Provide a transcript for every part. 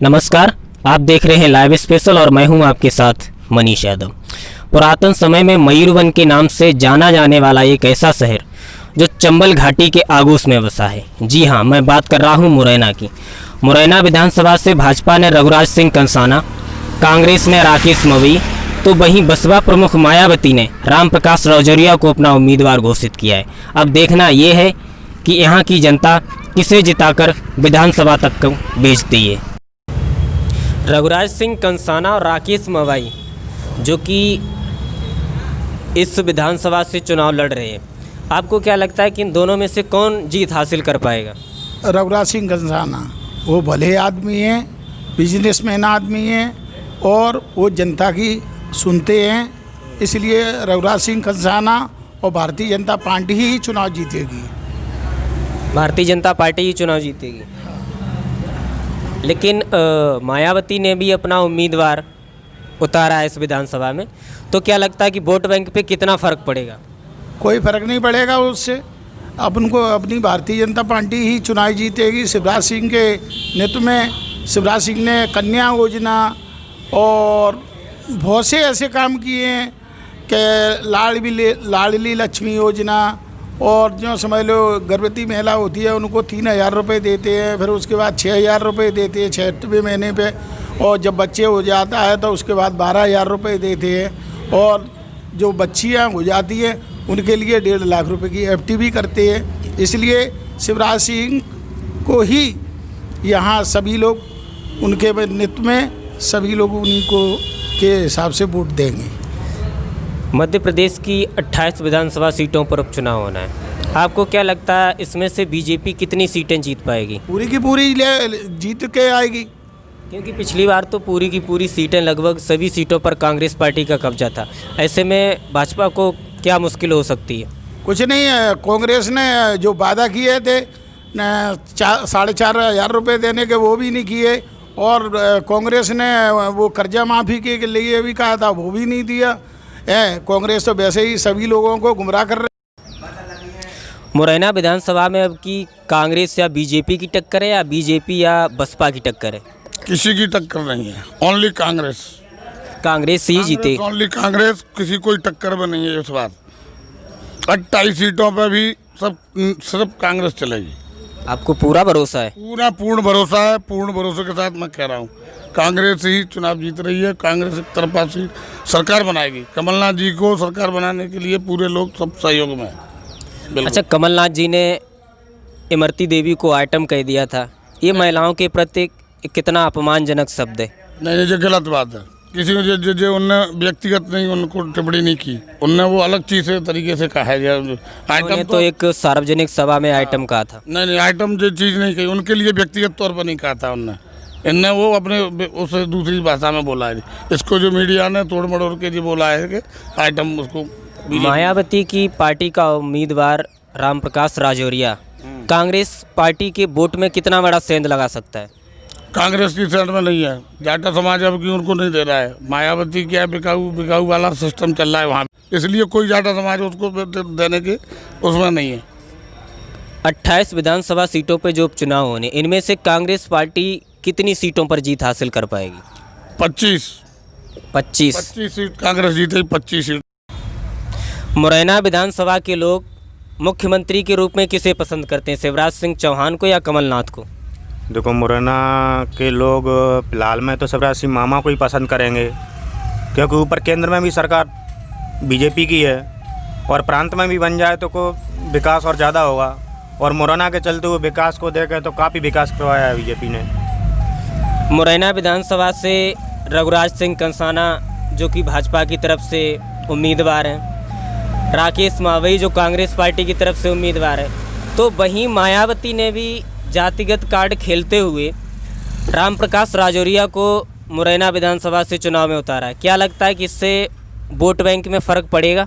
नमस्कार, आप देख रहे हैं लाइव स्पेशल और मैं हूं आपके साथ मनीष यादव। पुरातन समय में मयूरवन के नाम से जाना जाने वाला एक ऐसा शहर जो चंबल घाटी के आगोश में बसा है। जी हां, मैं बात कर रहा हूं मुरैना की। मुरैना विधानसभा से भाजपा ने रघुराज सिंह कंसाना, कांग्रेस ने राकेश मवई, तो वहीं बसपा प्रमुख मायावती ने रामप्रकाश रजौरिया को अपना उम्मीदवार घोषित किया है। अब देखना यह है कि यहाँ की जनता किसे जिताकर विधानसभा तक को भेजती है। रघुराज सिंह कंसाना और राकेश मवई जो कि इस विधानसभा से चुनाव लड़ रहे हैं, आपको क्या लगता है कि इन दोनों में से कौन जीत हासिल कर पाएगा? रघुराज सिंह कंसाना वो भले आदमी हैं, बिजनेसमैन आदमी हैं और वो जनता की सुनते हैं, इसलिए रघुराज सिंह कंसाना और भारतीय जनता पार्टी ही चुनाव जीतेगी। भारतीय जनता पार्टी ही चुनाव जीतेगी, लेकिन मायावती ने भी अपना उम्मीदवार उतारा है इस विधानसभा में, तो क्या लगता है कि वोट बैंक पे कितना फ़र्क पड़ेगा? कोई फ़र्क नहीं पड़ेगा उससे। अपन को अपनी भारतीय जनता पार्टी ही चुनाव जीतेगी। शिवराज सिंह के नेतृत्व में शिवराज सिंह ने कन्या योजना और बहुत से ऐसे काम किए हैं कि लाडली लक्ष्मी योजना, और जो समझ लो गर्भवती महिला होती है उनको 3,000 रुपये देते हैं, फिर उसके बाद 6,000 रुपये देते हैं 6वें महीने पे, और जब बच्चे हो जाता है तो उसके बाद 12,000 रुपये देते हैं, और जो बच्चियां हो जाती हैं उनके लिए 1.5 लाख रुपए की FD भी करते हैं। इसलिए शिवराज सिंह को ही यहाँ सभी लोग उनके नेतृत्व में सभी लोग उन्हीं को के हिसाब से वोट देंगे। मध्य प्रदेश की 28 विधानसभा सीटों पर उपचुनाव होना है। आपको क्या लगता है इसमें से बीजेपी कितनी सीटें जीत पाएगी? पूरी की पूरी जीत के आएगी, क्योंकि पिछली बार तो पूरी की पूरी सीटें, लगभग सभी सीटों पर कांग्रेस पार्टी का कब्जा था। ऐसे में भाजपा को क्या मुश्किल हो सकती है? कुछ नहीं है। कांग्रेस ने जो वादा किए थे 4,500 रुपये देने के, वो भी नहीं किए, और कांग्रेस ने वो कर्जा माफ़ी के लिए भी कहा था, वो भी नहीं दिया है। कांग्रेस तो वैसे ही सभी लोगों को गुमराह कर रहे। मुरैना विधानसभा में अब की कांग्रेस या बीजेपी की टक्कर है या बीजेपी या बसपा की टक्कर है? किसी की टक्कर नहीं है, ओनली कांग्रेस। कांग्रेस ही जीते, ओनली कांग्रेस, किसी कोई टक्कर में नहीं है इस बार। 28 सीटों पर भी सिर्फ कांग्रेस चलेगी। आपको पूरा भरोसा है? पूर्ण भरोसा है। पूर्ण भरोसे के साथ मैं कह रहा हूँ कांग्रेस ही चुनाव जीत रही है। कांग्रेस एक तरफा से सरकार बनाएगी। कमलनाथ जी को सरकार बनाने के लिए पूरे लोग सब सहयोग में हैं। अच्छा, कमलनाथ जी ने इमरती देवी को आइटम कह दिया था, ये महिलाओं के प्रति कितना अपमानजनक शब्द है? नहीं, ये गलत बात है। किसी को जो उनने व्यक्तिगत नहीं उनको टिप्पणी नहीं की, उनने वो अलग चीज़ से तरीके से कहा है। आइटम तो एक सार्वजनिक सभा में आइटम कहा था। नहीं, आइटम जो चीज़ नहीं कही, उनके लिए व्यक्तिगत तौर पर नहीं कहा था उनने। इनने वो अपने उसे दूसरी भाषा में बोला है। इसको जो मीडिया ने तोड़ मड़ोड़ के जो बोला है कि आइटम उसको। मायावती की पार्टी का उम्मीदवार रामप्रकाश रजौरिया कांग्रेस पार्टी के वोट में कितना बड़ा सेंध लगा सकता है? कांग्रेस की साइड में नहीं है। जाटा समाज अब की उनको नहीं दे रहा है। मायावती क्या बिकाऊ वाला सिस्टम चल रहा है वहाँ, इसलिए कोई जाटा समाज उसको देने के उसमें नहीं है। 28 विधानसभा सीटों पर जो उपचुनाव होने, इनमें से कांग्रेस पार्टी कितनी सीटों पर जीत हासिल कर पाएगी? 25 सीट कांग्रेस जीतेगी। 25 सीट। मुरैना विधानसभा के लोग मुख्यमंत्री के रूप में किसे पसंद करते हैं, शिवराज सिंह चौहान को या कमलनाथ को? देखो, मुरैना के लोग फिलहाल में तो शिवराज सिंह मामा को ही पसंद करेंगे, क्योंकि ऊपर केंद्र में भी सरकार बीजेपी की है और प्रांत में भी बन जाए तो को विकास और ज़्यादा होगा। और मुरैना के चलते हुए विकास को देखें तो काफ़ी विकास करवाया है बीजेपी ने। मुरैना विधानसभा से रघुराज सिंह कंसाना जो कि भाजपा की तरफ से उम्मीदवार हैं, राकेश मवई जो कांग्रेस पार्टी की तरफ से उम्मीदवार है, तो वहीं मायावती ने भी जातिगत कार्ड खेलते हुए रामप्रकाश रजौरिया को मुरैना विधानसभा से चुनाव में उतारा है। क्या लगता है कि इससे वोट बैंक में फ़र्क पड़ेगा?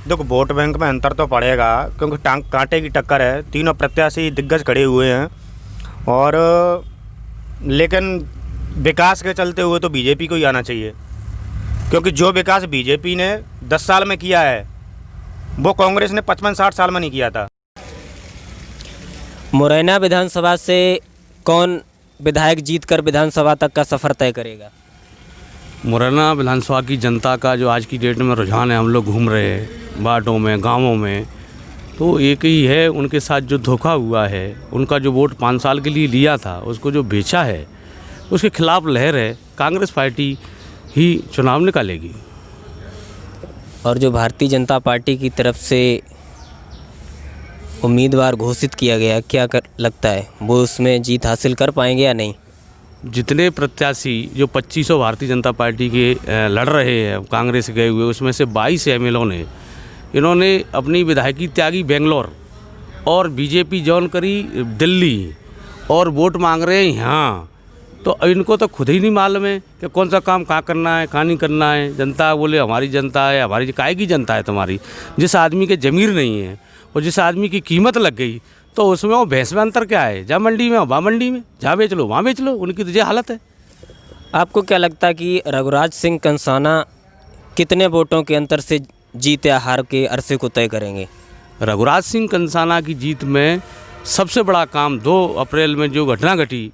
देखो, वोट बैंक में अंतर तो पड़ेगा, क्योंकि कांटे की टक्कर है। तीनों प्रत्याशी दिग्गज खड़े हुए हैं, और लेकिन विकास के चलते हुए तो बीजेपी को ही आना चाहिए, क्योंकि जो विकास बीजेपी ने 10 साल में किया है वो कांग्रेस ने 55-60 साल में नहीं किया था। मुरैना विधानसभा से कौन विधायक जीतकर विधानसभा तक का सफ़र तय करेगा? मुरैना विधानसभा की जनता का जो आज की डेट में रुझान है, हम लोग घूम रहे हैं वार्डों में, गांवों में, तो एक ही है, उनके साथ जो धोखा हुआ है, उनका जो वोट 5 साल के लिए लिया था उसको जो बेचा है, उसके खिलाफ लहर है। कांग्रेस पार्टी ही चुनाव निकालेगी। और जो भारतीय जनता पार्टी की तरफ से उम्मीदवार घोषित किया गया, क्या लगता है वो उसमें जीत हासिल कर पाएंगे या नहीं? जितने प्रत्याशी जो 2500 भारतीय जनता पार्टी के लड़ रहे हैं कांग्रेस गए हुए, उसमें से 22 एमएलओ ने इन्होंने अपनी विधायकी त्यागी बेंगलोर और बीजेपी जॉइन करी दिल्ली और वोट मांग रहे हैं यहाँ। तो इनको तो खुद ही नहीं मालूम है कि कौन सा काम कहाँ करना है, कहाँ नहीं करना है। जनता बोले हमारी जनता है, हमारी काहे की जनता है तुम्हारी? जिस आदमी के ज़मीर नहीं है और जिस आदमी की कीमत लग गई तो उसमें वो भैंस में अंतर क्या है? जहाँ मंडी में वहाँ मंडी में, जहाँ बेच लो वहाँ बेच लो, उनकी तो ये हालत है। आपको क्या लगता है कि रघुराज सिंह कंसाना कितने वोटों के अंतर से जीत या हार के अरसे को तय करेंगे? रघुराज सिंह कंसाना की जीत में सबसे बड़ा काम 2 अप्रैल में जो घटना घटी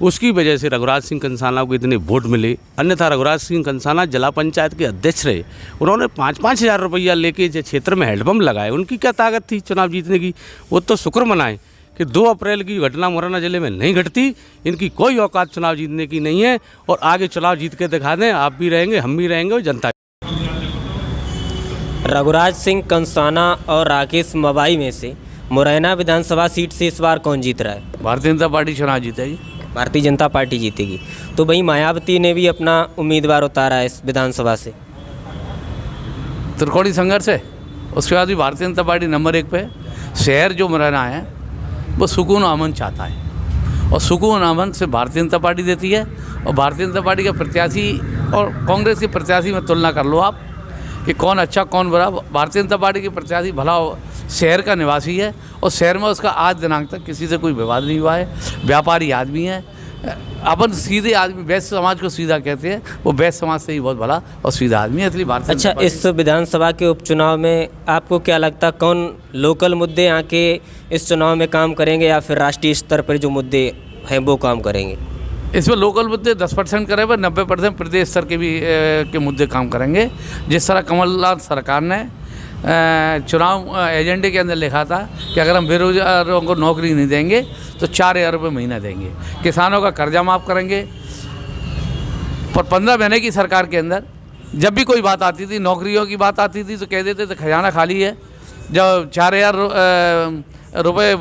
उसकी वजह से रघुराज सिंह कंसाना को इतने वोट मिले। अन्यथा रघुराज सिंह कंसाना जिला पंचायत के अध्यक्ष रहे, उन्होंने 5-5 हज़ार रुपया लेके जो क्षेत्र में हैंडपम्प लगाए, उनकी क्या ताकत थी चुनाव जीतने की? वो तो शुक्र मनाएं कि 2 अप्रैल की घटना मुरैना जिले में नहीं घटती। इनकी कोई औकात चुनाव जीतने की नहीं है और आगे चुनाव जीत के दिखा दें। आप भी रहेंगे, हम भी रहेंगे और जनता। रघुराज सिंह कंसाना और राकेश मवाई में से मुरैना विधानसभा सीट से इस बार कौन जीत रहा है? भारतीय जनता पार्टी चुनाव जीतेगी। भारतीय जनता पार्टी जीतेगी। तो भाई मायावती ने भी अपना उम्मीदवार उतारा है इस विधानसभा से। त्रिकोणीय संघर्ष है, उसके बाद भी भारतीय जनता पार्टी नंबर 1 पे। शहर जो मुरैना है वो सुकून अमन चाहता है और सुकून अमन से भारतीय जनता पार्टी देती है। और भारतीय जनता पार्टी का प्रत्याशी और कांग्रेस के प्रत्याशी में तुलना कर लो आप कि कौन अच्छा कौन बुरा। भारतीय जनता पार्टी के प्रत्याशी भला शहर का निवासी है और शहर में उसका आज दिनांक तक किसी से कोई विवाद नहीं हुआ है, व्यापारी आदमी है। अपन सीधे आदमी वैश्य समाज को सीधा कहते हैं, वो वैश्य समाज से ही बहुत भला और सीधा आदमी है, इसलिए भारतीय। अच्छा, इस विधानसभा के उपचुनाव में आपको क्या लगता है कौन लोकल मुद्दे यहाँ के इस चुनाव में काम करेंगे या फिर राष्ट्रीय स्तर पर जो मुद्दे हैं वो काम करेंगे? इसमें लोकल मुद्दे 10% करें पर 90% प्रदेश स्तर के भी के मुद्दे काम करेंगे। जिस तरह कमलनाथ सरकार ने चुनाव एजेंडे के अंदर लिखा था कि अगर हम बेरोजगारों को नौकरी नहीं देंगे तो 4,000 रुपये महीना देंगे, किसानों का कर्जा माफ़ करेंगे। पर 15 महीने की सरकार के अंदर जब भी कोई बात आती थी, नौकरियों की बात आती थी, तो कह देते थे खजाना खाली है। जब 4,000 रुपये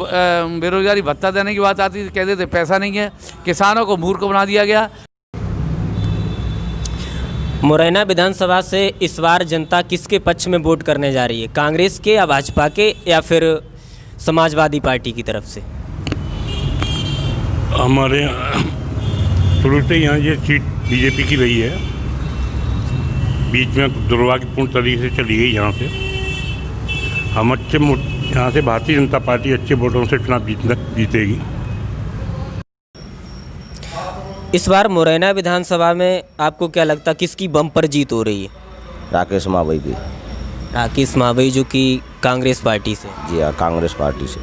बेरोजगारी भत्ता देने की बात आती थी, कह देते पैसा नहीं है। किसानों को मूर्ख बना दिया गया। मुरैना विधानसभा से इस बार जनता किसके पक्ष में वोट करने जा रही है? कांग्रेस के या भाजपा के या फिर समाजवादी पार्टी की तरफ से? हमारे शुरू से यहाँ ये सीट बीजेपी की रही है। बीच में दुर्भाग्यपूर्ण तरीके से चली गई यहाँ से। हम यहाँ से भारतीय जनता पार्टी अच्छे वोटों से चुनाव जीतेगी। इस बार मुरैना विधानसभा में आपको क्या लगता है किसकी बम्पर जीत हो रही है? राकेश मावई की। राकेश मावई जो कि कांग्रेस पार्टी से। जी हाँ, कांग्रेस पार्टी से।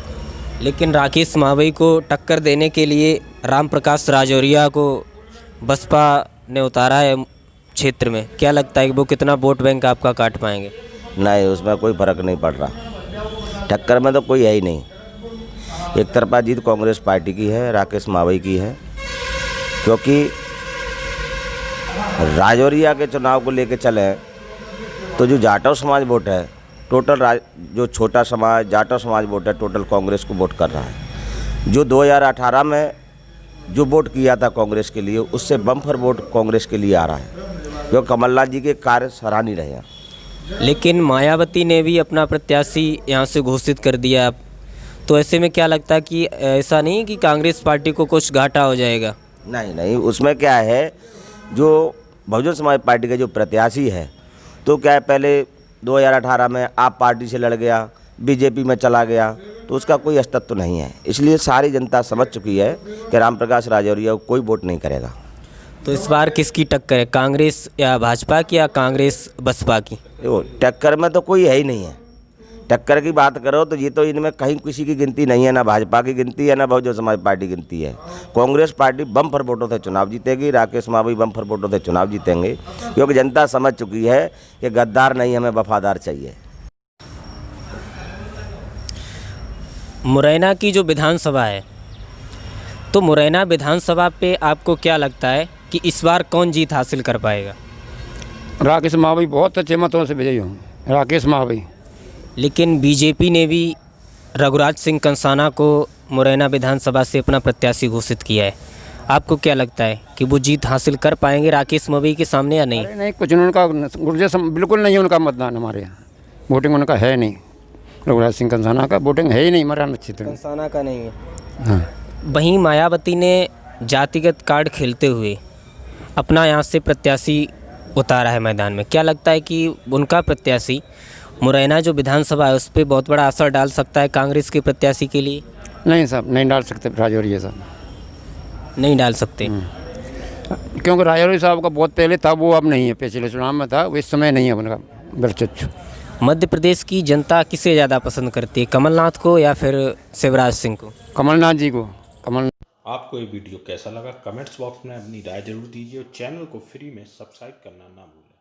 लेकिन राकेश मावई को टक्कर देने के लिए राम प्रकाश राजौरिया को बसपा ने उतारा है क्षेत्र में। क्या लगता है कि वो कितना वोट बैंक आपका काट पाएंगे? नहीं, उसमें कोई फ़र्क नहीं पड़ रहा। टक्कर में तो कोई है ही नहीं। एक तरफा जीत कांग्रेस पार्टी की है, राकेश मावई की है। क्योंकि राजौरिया के चुनाव को लेके चले तो जो जाटव समाज वोट है टोटल, जो छोटा समाज जाटव समाज वोट है टोटल कांग्रेस को वोट कर रहा है। जो 2018 में जो वोट किया था कांग्रेस के लिए, उससे बम्पर वोट कांग्रेस के लिए आ रहा है, क्योंकि कमलनाथ जी के कार्य सराहनीय रहे हैं। लेकिन मायावती ने भी अपना प्रत्याशी यहाँ से घोषित कर दिया। तो ऐसे में क्या लगता है कि ऐसा नहीं कि कांग्रेस पार्टी को कुछ घाटा हो जाएगा? नहीं, उसमें क्या है, जो बहुजन समाज पार्टी का जो प्रत्याशी है, तो क्या है, पहले 2018 में आप पार्टी से लड़ गया, बीजेपी में चला गया, तो उसका कोई अस्तित्व नहीं है। इसलिए सारी जनता समझ चुकी है कि राम प्रकाश राजौरिया को कोई वोट नहीं करेगा। तो इस बार किसकी टक्कर है, कांग्रेस या भाजपा की या कांग्रेस बसपा की? देखो, टक्कर में तो कोई है ही नहीं है। टक्कर की बात करो तो ये तो इनमें कहीं किसी की गिनती नहीं है, ना भाजपा की गिनती है, ना बहुजन समाज पार्टी की गिनती है। कांग्रेस पार्टी बम्पर वोटों से चुनाव जीतेगी, राकेश मावी बम्पर वोटों से चुनाव जीतेंगे, क्योंकि जनता समझ चुकी है कि गद्दार नहीं, हमें वफादार चाहिए। मुरैना की जो विधानसभा है, तो मुरैना विधानसभा पे आपको क्या लगता है कि इस बार कौन जीत हासिल कर पाएगा? राकेश मावी बहुत अच्छे मतों से विजयी होंगे, राकेश मावी। लेकिन बीजेपी ने भी रघुराज सिंह कंसाना को मुरैना विधानसभा से अपना प्रत्याशी घोषित किया है। आपको क्या लगता है कि वो जीत हासिल कर पाएंगे राकेश मावी के सामने या नहीं? अरे नहीं, कुछ उनका बिल्कुल नहीं, उनका मतदान हमारे यहाँ वोटिंग उनका है नहीं। रघुराज सिंह कंसाना का वोटिंग है ही नहीं हमारे यहाँ क्षेत्र में। कंसाना का नहीं है। हाँ, वहीं मायावती ने जातिगत कार्ड खेलते हुए अपना यहाँ से प्रत्याशी उतारा है मैदान में। क्या लगता है कि उनका प्रत्याशी मुरैना जो विधानसभा है उस पर बहुत बड़ा असर डाल सकता है कांग्रेस के प्रत्याशी के लिए? नहीं साहब, नहीं डाल सकते राजौरी साहब, नहीं डाल सकते। क्योंकि राजौरी साहब का बहुत पहले था, वो अब नहीं है। पिछले चुनाव में था, वो इस समय नहीं है उनका वर्चस्व। मध्य प्रदेश की जनता किसे ज़्यादा पसंद करती है, कमलनाथ को या फिर शिवराज सिंह को? कमलनाथ जी को। कमल आपको ये वीडियो कैसा लगा कमेंट्स बॉक्स में अपनी राय जरूर दीजिए और चैनल को फ्री में सब्सक्राइब करना ना भूलें।